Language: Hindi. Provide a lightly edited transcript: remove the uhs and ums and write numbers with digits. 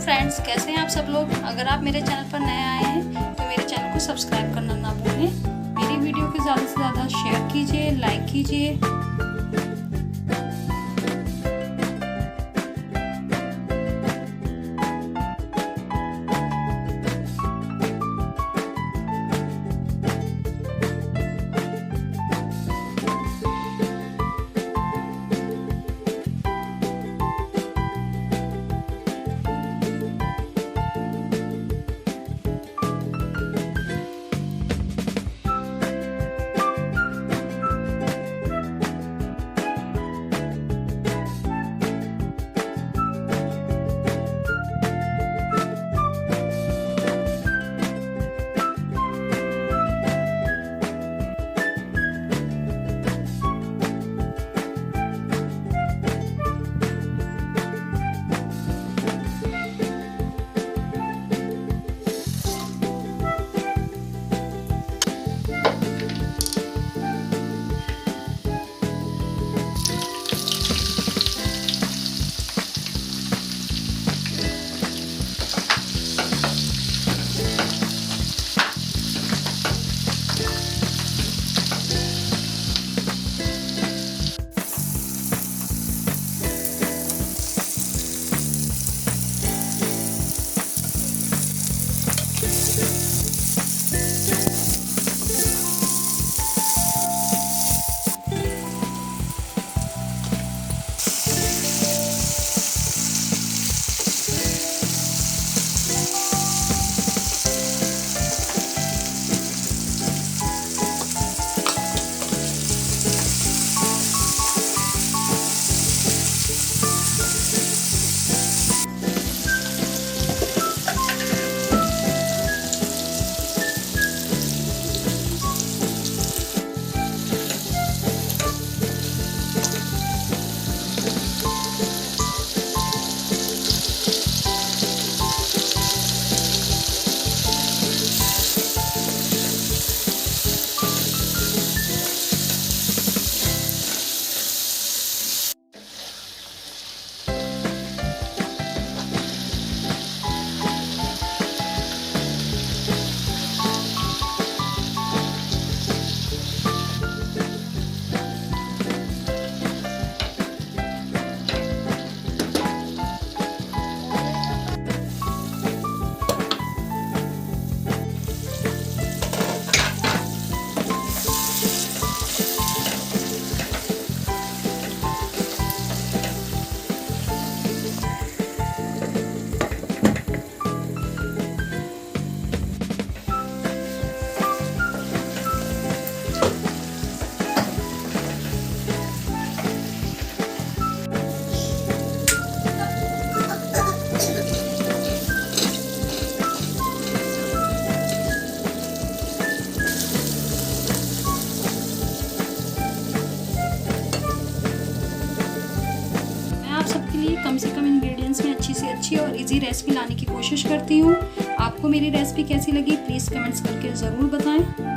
फ्रेंड्स, कैसे हैं आप सब लोग। अगर आप मेरे चैनल पर नए आए हैं तो मेरे चैनल को सब्सक्राइब करना ना भूलें। मेरी वीडियो को ज़्यादा से ज़्यादा शेयर कीजिए, लाइक कीजिए। सबके लिए कम से कम इंग्रेडिएंट्स में अच्छी से अच्छी और इजी रेसिपी लाने की कोशिश करती हूँ। आपको मेरी रेसिपी कैसी लगी प्लीज़ कमेंट्स करके ज़रूर बताएं।